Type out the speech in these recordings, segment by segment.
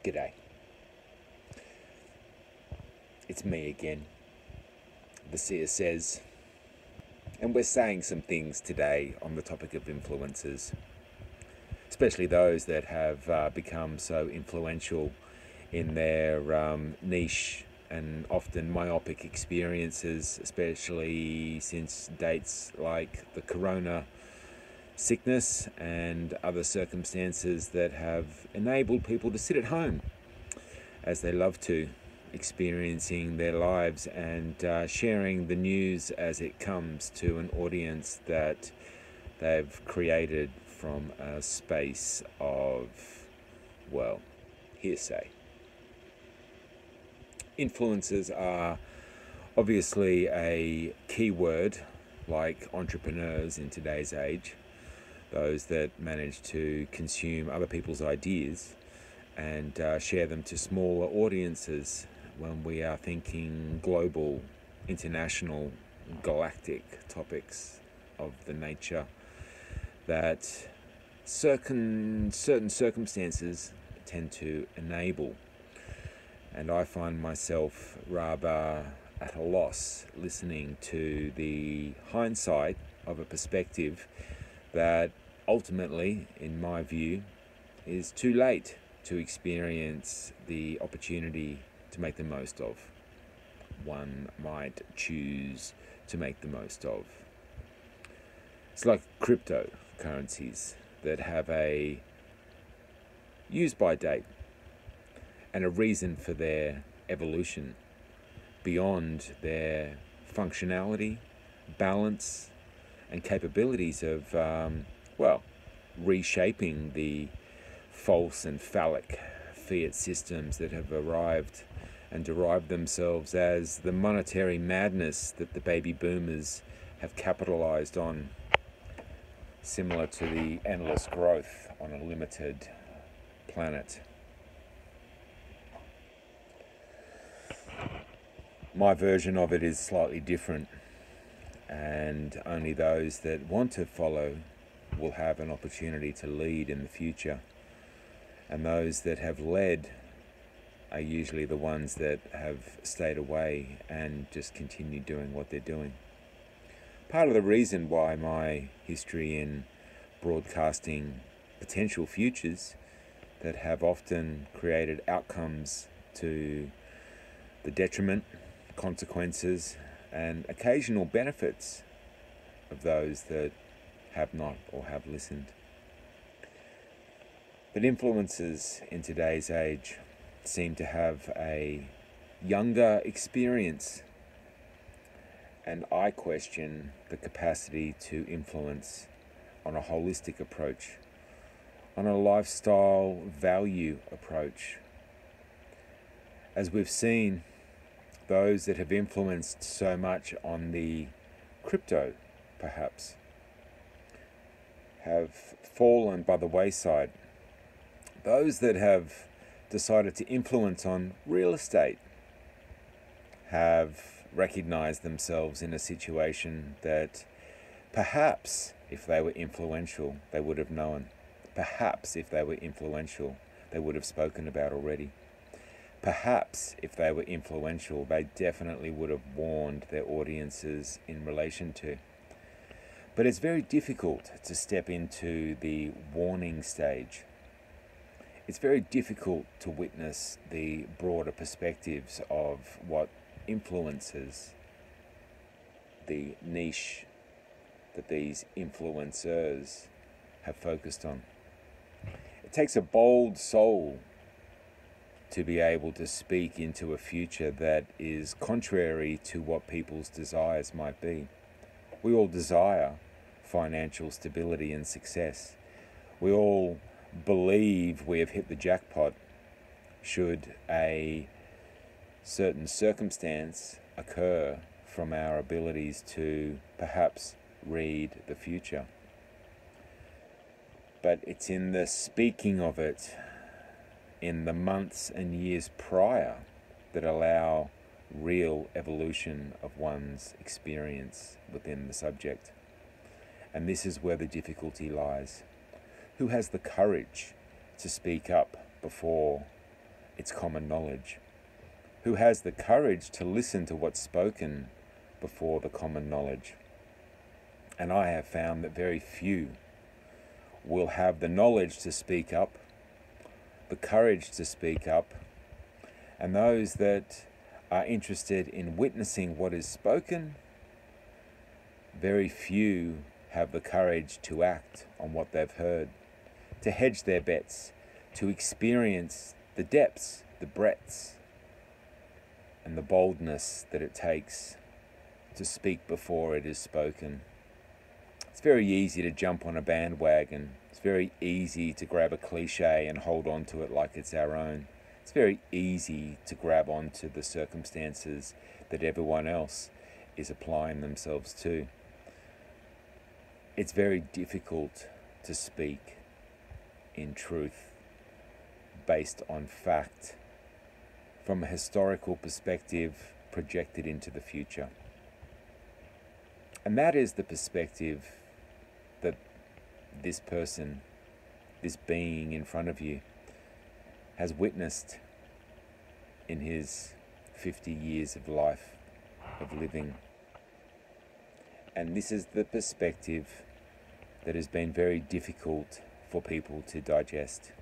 G'day. It's me again, the seer says, and we're saying some things today on the topic of influencers, especially those that have become so influential in their niche and often myopic experiences, especially since dates like the corona sickness and other circumstances that have enabled people to sit at home as they love to, experiencing their lives and sharing the news as it comes to an audience that they've created from a space of, well, hearsay. Influencers are obviously a key word, like entrepreneurs in today's age, those that manage to consume other people's ideas and share them to smaller audiences when we are thinking global, international, galactic topics of the nature that certain circumstances tend to enable. And I find myself rather at a loss listening to the hindsight of a perspective that ultimately, in my view, is too late to experience the opportunity to make the most of. One might choose to make the most of. It's like cryptocurrencies that have a use by date and a reason for their evolution beyond their functionality, balance, and capabilities of, reshaping the false and phallic fiat systems that have arrived and derived themselves as the monetary madness that the baby boomers have capitalized on, similar to the endless growth on a limited planet. My version of it is slightly different, and only those that want to follow will have an opportunity to lead in the future. And those that have led are usually the ones that have stayed away and just continued doing what they're doing. Part of the reason why my history in broadcasting potential futures that have often created outcomes to the detriment, consequences, and occasional benefits of those that have not or have listened. But influencers in today's age seem to have a younger experience, and I question the capacity to influence on a holistic approach, on a lifestyle value approach. As we've seen, those that have influenced so much on the crypto, perhaps, have fallen by the wayside. Those that have decided to influence on real estate have recognized themselves in a situation that perhaps if they were influential, they would have known. Perhaps if they were influential, they would have spoken about already. Perhaps if they were influential, they definitely would have warned their audiences in relation to. But it's very difficult to step into the warning stage. It's very difficult to witness the broader perspectives of what influences the niche that these influencers have focused on. It takes a bold soul to be able to speak into a future that is contrary to what people's desires might be. We all desire financial stability and success. We all believe we have hit the jackpot should a certain circumstance occur from our abilities to perhaps read the future. But it's in the speaking of it in the months and years prior that allow real evolution of one's experience within the subject. And this is where the difficulty lies. Who has the courage to speak up before its common knowledge, who has the courage to listen to what's spoken before the common knowledge. And I have found that very few will have the knowledge to speak up, the courage to speak up, and those that are interested in witnessing what is spoken, very few have the courage to act on what they've heard, to hedge their bets, to experience the depths, the breadths, and the boldness that it takes to speak before it is spoken. It's very easy to jump on a bandwagon. It's very easy to grab a cliche and hold on to it like it's our own. It's very easy to grab onto the circumstances that everyone else is applying themselves to. It's very difficult to speak in truth based on fact from a historical perspective projected into the future. And that is the perspective that this person, this being in front of you, has witnessed in his 50 years of life, of living. And this is the perspective that has been very difficult for people to digest.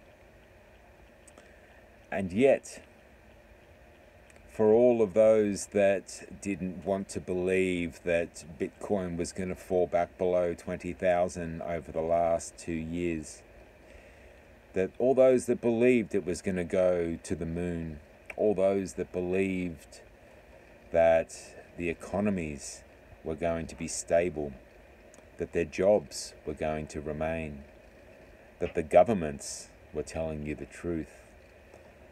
And yet, for all of those that didn't want to believe that Bitcoin was going to fall back below 20,000 over the last 2 years, that all those that believed it was going to go to the moon, all those that believed that the economies were going to be stable, that their jobs were going to remain, that the governments were telling you the truth,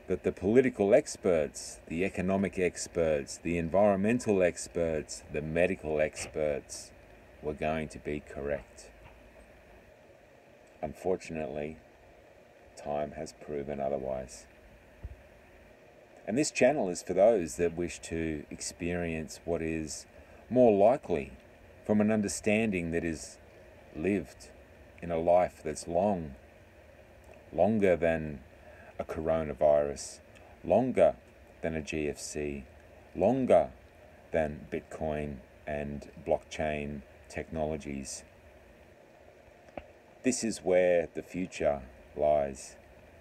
that the political experts, the economic experts, the environmental experts, the medical experts were going to be correct. Unfortunately, time has proven otherwise. And this channel is for those that wish to experience what is more likely from an understanding that is lived in a life that's longer than a coronavirus, longer than a GFC, longer than Bitcoin and blockchain technologies. This is where the future lies.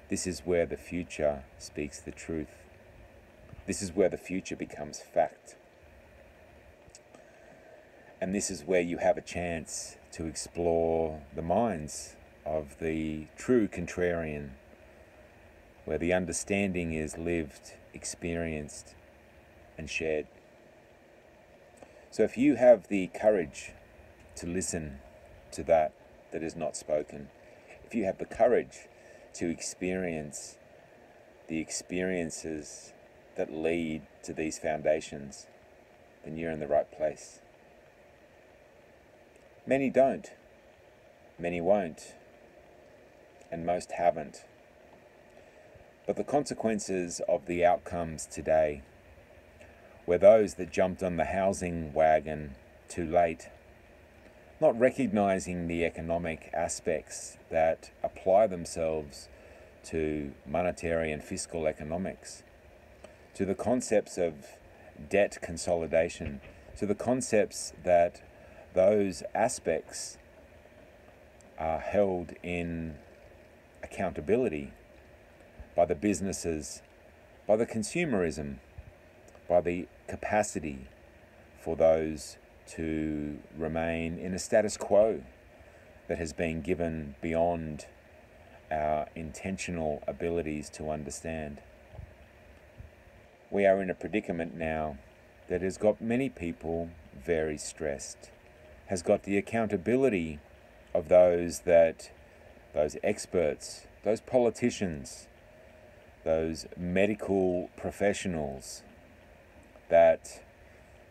This is where the future speaks the truth. This is where the future becomes fact. And this is where you have a chance to explore the minds of the true contrarian, where the understanding is lived, experienced, and shared. So if you have the courage to listen to that is not spoken, if you have the courage to experience the experiences that lead to these foundations, then you're in the right place. Many don't, many won't, and most haven't. But the consequences of the outcomes today were those that jumped on the housing wagon too late, not recognizing the economic aspects that apply themselves to monetary and fiscal economics, to the concepts of debt consolidation, to the concepts that those aspects are held in accountability by the businesses, by the consumerism, by the capacity for those to remain in a status quo that has been given beyond our intentional abilities to understand. We are in a predicament now that has got many people very stressed, has got the accountability of those experts, those politicians, those medical professionals that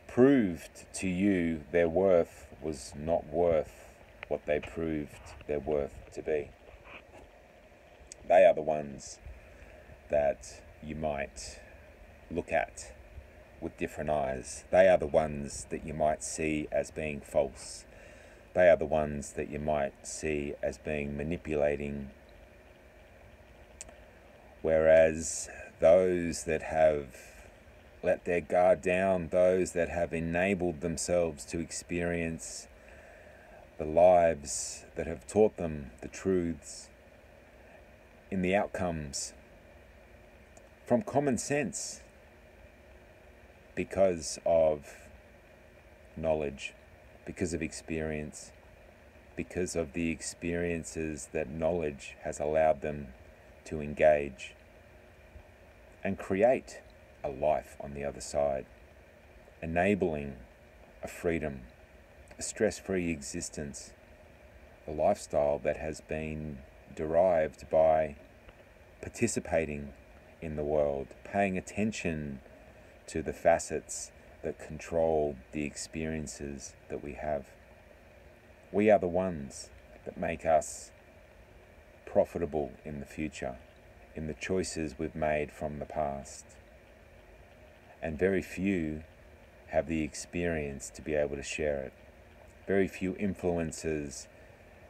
proved to you their worth was not worth what they proved their worth to be. They are the ones that you might look at with different eyes. They are the ones that you might see as being false. They are the ones that you might see as being manipulating. Whereas those that have let their guard down, those that have enabled themselves to experience the lives that have taught them the truths in the outcomes from common sense because of knowledge, because of experience, because of the experiences that knowledge has allowed them to engage and create a life on the other side, enabling a freedom, a stress-free existence, a lifestyle that has been derived by participating in the world, paying attention to the facets that control the experiences that we have. We are the ones that make us profitable in the future, in the choices we've made from the past. And very few have the experience to be able to share it. Very few influencers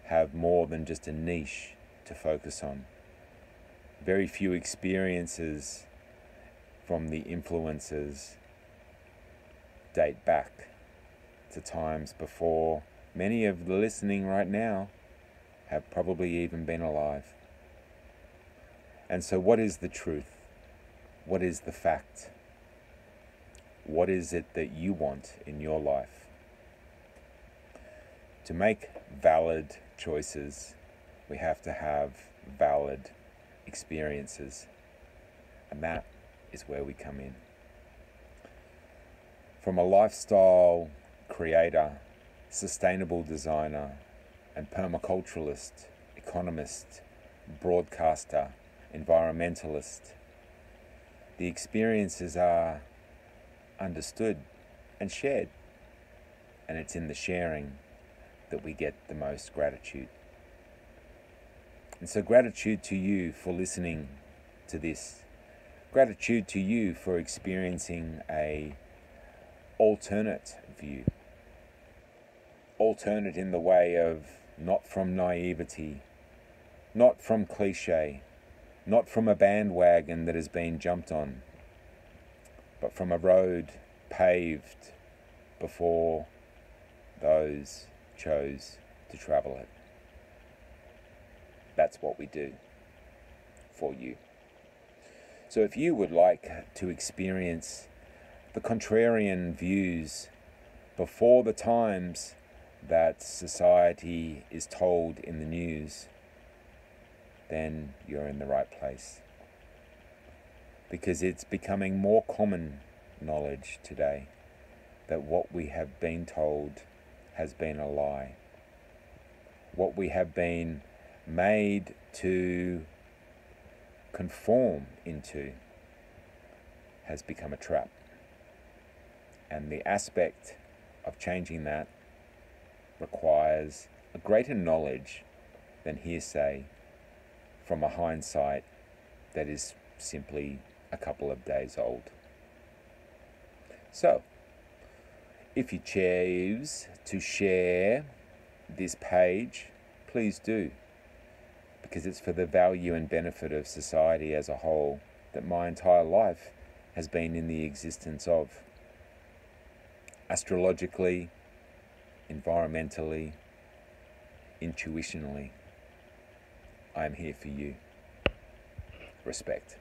have more than just a niche to focus on. Very few experiences from the influencers date back to times before many of the listening right now have probably even been alive. And so what is the truth? What is the fact? What is it that you want in your life? To make valid choices, we have to have valid experiences. And that is where we come in. From a lifestyle creator, sustainable designer, and permaculturalist, economist, broadcaster, environmentalist, the experiences are understood and shared. And it's in the sharing that we get the most gratitude. And so gratitude to you for listening to this. Gratitude to you for experiencing a alternate view. Alternate in the way of not from naivety, not from cliche, not from a bandwagon that has been jumped on, but from a road paved before those chose to travel it. That's what we do for you. So if you would like to experience the contrarian views before the times that society is told in the news, then you're in the right place. Because it's becoming more common knowledge today that what we have been told has been a lie. What we have been made to conform into has become a trap. And the aspect of changing that requires a greater knowledge than hearsay from a hindsight that is simply a couple of days old. So, if you choose to share this page, please do, because it's for the value and benefit of society as a whole that my entire life has been in the existence of. Astrologically, environmentally, intuitionally, I am here for you. Respect.